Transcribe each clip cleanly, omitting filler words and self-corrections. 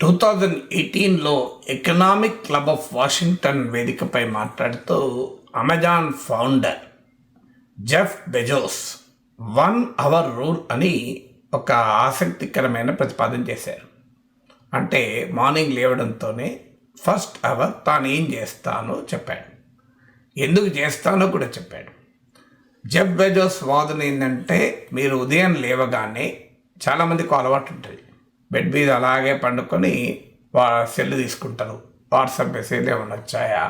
2018లో economic club of Washington వేదికపై మాట్లాడుతూ Amazon founder Jeff Bezos 1 hour rule అని ఒక ఆసక్తికరమైన ప్రతిపాదన చేశారు. అంటే మార్నింగ్ లేవడంతోనే ఫస్ట్ అవర్ తాను ఏం చేస్తానో చెప్పాడు, ఎందుకు చేస్తానో కూడా చెప్పాడు. జెఫ్ బెజోస్ వాదన ఏంటంటే, మీరు ఉదయం లేవగానే చాలామందికి అలవాటు ఉంటుంది, బెడ్ మీద అలాగే పండుకొని సెల్ తీసుకుంటారు, వాట్సాప్ మెసేజ్లు ఏమైనా వచ్చాయా,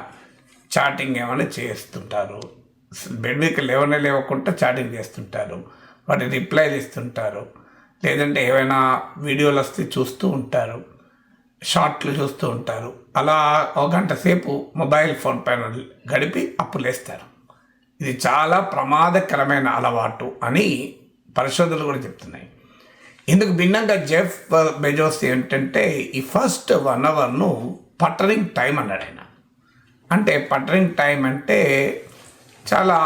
చాటింగ్ ఏమైనా చేస్తుంటారు, బెడ్ మీదకి లేవకుండా చాటింగ్ చేస్తుంటారు, వాటి రిప్లైలు ఇస్తుంటారు, లేదంటే ఏమైనా వీడియోలు వస్తే చూస్తూ ఉంటారు, షార్ట్లు చూస్తూ ఉంటారు. అలా ఒక గంట సేపు మొబైల్ ఫోన్ పైన గడిపి అప్పుడు లేస్తారు. ఇది చాలా ప్రమాదకరమైన అలవాటు అని పరిశోధనలు కూడా చెప్తున్నాయి. ఇందుకు భిన్నంగా జెఫ్ బెజోస్ ఏంటంటే, ఈ ఫస్ట్ 1 అవర్ను పట్టరింగ్ టైం అన్నాడు ఆయన. అంటే పట్టరింగ్ టైం అంటే చాలా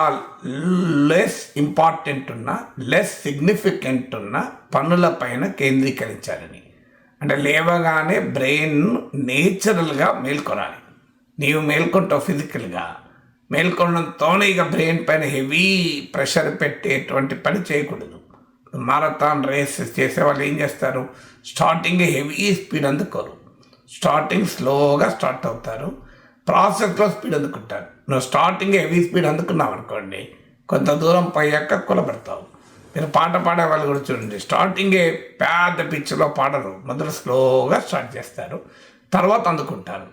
లెస్ ఇంపార్టెంట్ ఉన్న, లెస్ సిగ్నిఫికెంట్ ఉన్న పనులపైన కేంద్రీకరించాలని. అంటే లేవగానే బ్రెయిన్ నేచురల్గా మేల్కొనాలి. నీవు మేల్కొంటావు ఫిజికల్గా, మేల్కొనడంతోనే ఇక బ్రెయిన్ పైన హెవీ ప్రెషర్ పెట్టేటువంటి పని చేయకూడదు. మారథాన్ రేస్ చేసే వాళ్ళు ఏం చేస్తారు, స్టార్టింగ్ హెవీ స్పీడ్ అందుకోరు, స్టార్టింగ్ స్లోగా స్టార్ట్ అవుతారు, ప్రాసెస్లో స్పీడ్ అందుకుంటారు. నువ్వు స్టార్టింగ్ హెవీ స్పీడ్ అందుకున్నావు అనుకోండి, కొంత దూరం పోయాక కులబడతావు. మీరు పాట పాడే వాళ్ళు కూడా చూడండి, స్టార్టింగే పెద్ద పిచ్లో పాడరు, మొదలు స్లోగా స్టార్ట్ చేస్తారు, తర్వాత అందుకుంటారు.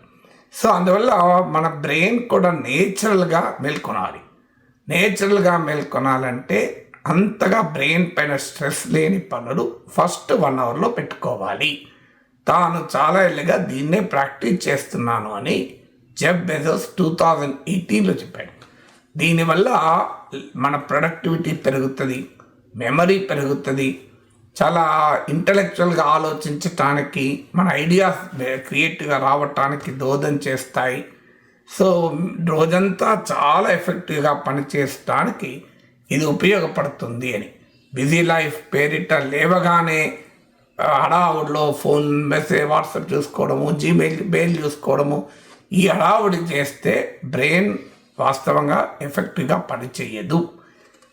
సో అందువల్ల మన బ్రెయిన్ కూడా నేచురల్గా మేల్కొనాలి. నేచురల్గా మేల్కొనాలంటే అంతగా బ్రెయిన్ పైన స్ట్రెస్ లేని పనులు ఫస్ట్ 1 అవర్లో పెట్టుకోవాలి. తాను చాలా ఏళ్ళుగా దీన్నే ప్రాక్టీస్ చేస్తున్నాను అని జెఫ్ బెజోస్ 2018లో చెప్పాడు. దీనివల్ల మన ప్రొడక్టివిటీ పెరుగుతుంది, మెమరీ పెరుగుతుంది, చాలా ఇంటలెక్చువల్గా ఆలోచించటానికి, మన ఐడియాస్ క్రియేటివ్గా రావటానికి దోహదం చేస్తాయి. సో రోజంతా చాలా ఎఫెక్టివ్గా పనిచేయడానికి ఇది ఉపయోగపడుతుంది అని. బిజీ లైఫ్ పేరిట లేవగానే హడావుడిలో ఫోన్ మెసేజ్, వాట్సాప్ చూసుకోవడము, మెయిల్ చూసుకోవడము, ఈ హడావుడి చేస్తే బ్రెయిన్ వాస్తవంగా ఎఫెక్టివ్గా పనిచేయదు.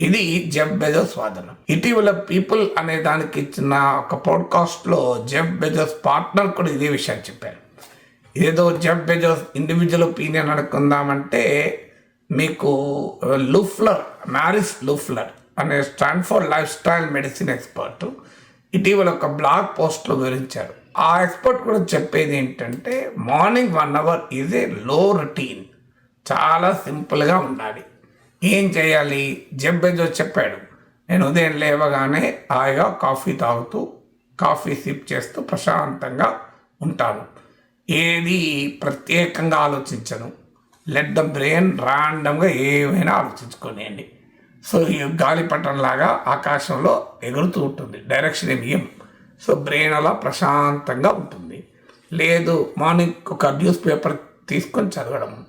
ఇది జెఫ్ బెజోస్ వాదన. ఇటీవల పీపుల్ అనే దానికి ఇచ్చిన ఒక పాడ్కాస్ట్లో జెఫ్ బెజోస్ పార్ట్నర్ కూడా ఇదే విషయాన్ని చెప్పారు. ఇదేదో జెఫ్ బెజోస్ ఇండివిజువల్ ఒపీనియన్ అనుకుందామంటే, మీకు మారిస్ లూఫ్లర్ అనే Stanford life style medicine expert ఇటీవల ఒక బ్లాగ్ పోస్ట్లో వివరించారు. ఆ ఎక్స్పర్ట్ కూడా చెప్పేది ఏంటంటే, మార్నింగ్ 1 అవర్ ఈజ్ ఏ లో రొటీన్, చాలా సింపుల్గా ఉండాలి. ఏం చేయాలి? జెఫ్ బెజోస్ చెప్పాడు, నేను ఉదయం లేవగానే హాయిగా కాఫీ తాగుతూ, కాఫీ సిప్ చేస్తూ ప్రశాంతంగా ఉంటాను, ఏది ప్రత్యేకంగా ఆలోచించను, లెట్ ద బ్రెయిన్ ర్యాండమ్గా ఏమైనా ఆలోచించుకోనియండి. సో ఈ గాలిపటంలాగా ఆకాశంలో ఎగురుతూ ఉంటుంది, డైరెక్షన్ ఏం. సో బ్రెయిన్ అలా ప్రశాంతంగా ఉంటుంది. లేదు మార్నింగ్ ఒక న్యూస్ పేపర్ తీసుకొని చదవడము,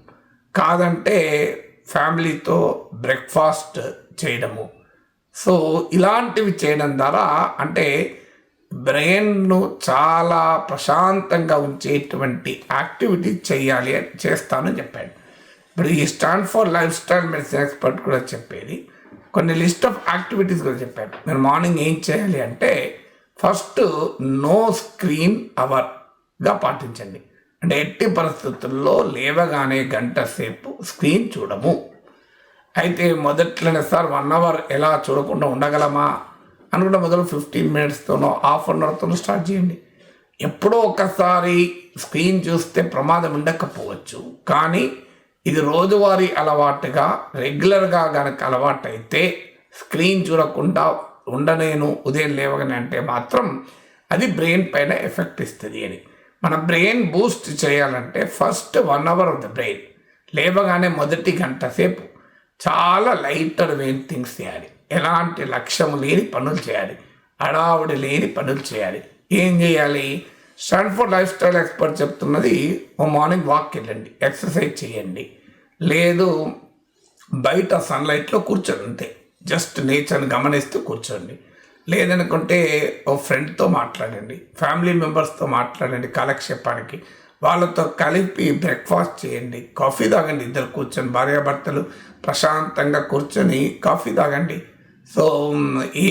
కాదంటే ఫ్యామిలీతో బ్రేక్ఫాస్ట్ చేయడము. సో ఇలాంటివి చేయడం ద్వారా అంటే బ్రెయిన్ను చాలా ప్రశాంతంగా ఉంచేటువంటి యాక్టివిటీ చేయాలి అని చేస్తానని చెప్పాడు. ఇప్పుడు ఈ Stanford life style medicine expert కూడా చెప్పేది కొన్ని లిస్ట్ ఆఫ్ యాక్టివిటీస్ కూడా చెప్పారు. మీరు మార్నింగ్ ఏం చేయాలి అంటే, ఫస్ట్ నో స్క్రీన్ అవర్గా పాటించండి. అంటే ఎట్టి పరిస్థితుల్లో లేవగానే గంట సేపు స్క్రీన్ చూడము. అయితే మొదట్లోనే సార్ 1 అవర్ ఎలా చూడకుండా ఉండగలమా అనుకుంటే మొదలు 15 మినిట్స్తోనో హాఫ్ అన్ అవర్తోనో స్టార్ట్ చేయండి. ఎప్పుడో ఒకసారి స్క్రీన్ చూస్తే ప్రమాదం ఉండకపోవచ్చు, కానీ ఇది రోజువారీ అలవాటుగా రెగ్యులర్గా కనుక అలవాటు అయితే, స్క్రీన్ చూడకుండా ఉండనేను ఉదయం లేవగానే అంటే మాత్రం అది బ్రెయిన్ పైన ఎఫెక్ట్ ఇస్తుంది అని. మన బ్రెయిన్ బూస్ట్ చేయాలంటే first 1 hour of the brain లేవగానే మొదటి గంట సేపు చాలా లైటర్ వెయిన్ థింగ్స్ చేయాలి, ఎలాంటి లక్ష్యం లేని పనులు చేయాలి, హడావుడి లేని పనులు చేయాలి. ఏం చేయాలి? స్టాన్ఫోర్డ్ లైఫ్ స్టైల్ ఎక్స్పర్ట్ చెప్తున్నది, ఓ మార్నింగ్ వాక్ వెళ్ళండి, ఎక్సర్సైజ్ చేయండి, లేదు బయట సన్లైట్లో కూర్చోండి, అంతే, జస్ట్ నేచర్ని గమనిస్తూ కూర్చోండి. లేదనుకుంటే ఓ ఫ్రెండ్తో మాట్లాడండి, ఫ్యామిలీ మెంబర్స్తో మాట్లాడండి కాలక్షేపానికి. వాళ్ళతో కలిపి బ్రేక్ఫాస్ట్ చేయండి, కాఫీ తాగండి, ఇద్దరు కూర్చొని భార్యాభర్తలు ప్రశాంతంగా కూర్చొని కాఫీ తాగండి. సో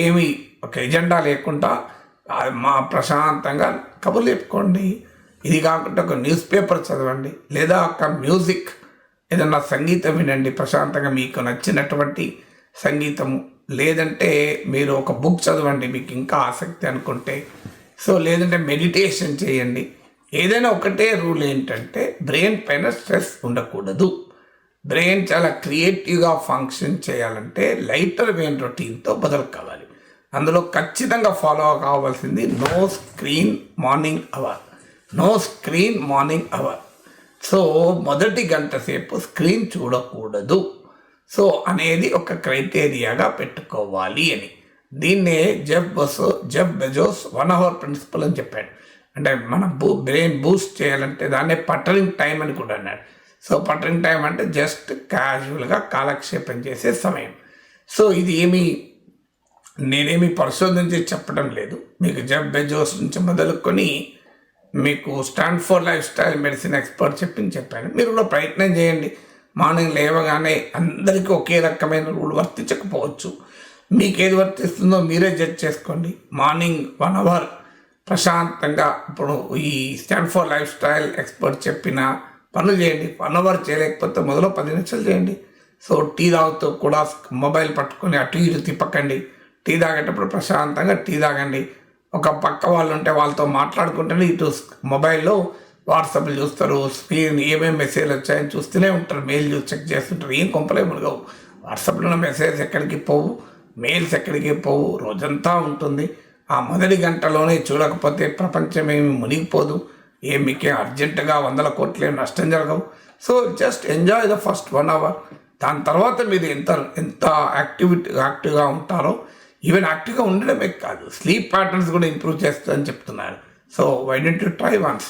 ఏమి ఒక ఎజెండా లేకుండా మా ప్రశాంతంగా కబుర్లు చెప్పుకోండి. ఇది కాకుండా ఒక న్యూస్ పేపర్ చదవండి, లేదా ఒక మ్యూజిక్ ఏదన్నా సంగీతం వినండి ప్రశాంతంగా, మీకు నచ్చినటువంటి సంగీతము. లేదంటే మీరు ఒక బుక్ చదవండి మీకు ఇంకా ఆసక్తి అనుకుంటే. సో లేదంటే మెడిటేషన్ చేయండి. ఏదైనా ఒకటే రూల్ ఏంటంటే బ్రెయిన్ పైన స్ట్రెస్ ఉండకూడదు. బ్రెయిన్ చాలా క్రియేటివ్గా ఫంక్షన్ చేయాలంటే లైటర్ వెయిన్ రొటీన్తో బదులు కావాలి. అందులో ఖచ్చితంగా ఫాలో కావాల్సింది no screen morning hour. No screen morning hour. So మొదటి గంట సేపు స్క్రీన్ చూడకూడదు సో అనేది ఒక క్రైటీరియాగా పెట్టుకోవాలి అని. దీన్నే జెఫ్ బెజోస్ 1 hour ప్రిన్సిపల్ అని చెప్పాడు. అంటే మన బ్రెయిన్ బూస్ట్ చేయాలంటే దాన్నే పట్టరింగ్ టైం అని కూడా అన్నాడు. సో పట్టరింగ్ టైం అంటే జస్ట్ క్యాజువల్గా కాలక్షేపం చేసే సమయం. సో ఇది నేనేమి పరిశోధించి చెప్పడం లేదు. మీకు జెఫ్ బెజోస్ నుంచి మొదలుకొని మీకు Stanford life style medicine expert చెప్పాను. మీరు కూడా ప్రయత్నం చేయండి. మార్నింగ్ లేవగానే అందరికీ ఒకే రకమైన రూల్ వర్తించకపోవచ్చు. మీకు ఏది వర్తిస్తుందో మీరే జడ్జ్ చేసుకోండి. మార్నింగ్ 1 hour ప్రశాంతంగా ఇప్పుడు ఈ స్టాన్ఫోర్డ్ లైఫ్ స్టైల్ ఎక్స్పర్ట్ చెప్పిన పనులు చేయండి. 1 hour చేయలేకపోతే మొదలు 10 నిమిషాలు చేయండి. సో టీ తాగుతూ కూడా మొబైల్ పట్టుకొని అటు ఇటు తిప్పకండి. టీ తాగేటప్పుడు ప్రశాంతంగా టీ తాగండి. ఒక పక్క వాళ్ళు ఉంటే వాళ్ళతో మాట్లాడుకుంటేనే ఇటు మొబైల్లో వాట్సాప్లు చూస్తారు, స్క్రీన్ ఏమేమి మెసేజ్లు వచ్చాయని చూస్తూనే ఉంటారు, మెయిల్ చూసి చెక్ చేస్తుంటారు. ఏం కొంపలే మునగవు. వాట్సాప్లో ఉన్న మెసేజ్ ఎక్కడికి పోవు, మెయిల్స్ ఎక్కడికి పోవు, రోజంతా ఉంటుంది. ఆ మొదటి గంటలోనే చూడకపోతే ప్రపంచం ఏమి మునిగిపోదు. మీకే అర్జెంటుగా 100 కోట్లు నష్టం జరగవు. So just enjoy the first 1 hour. దాని తర్వాత మీరు ఎంత యాక్టివ్గా ఉంటారో, ఈవెన్ యాక్టివ్గా ఉండడమే కాదు స్లీప్ ప్యాటర్న్స్ కూడా ఇంప్రూవ్ చేస్తుందని చెప్తున్నారు. So why don't you try once.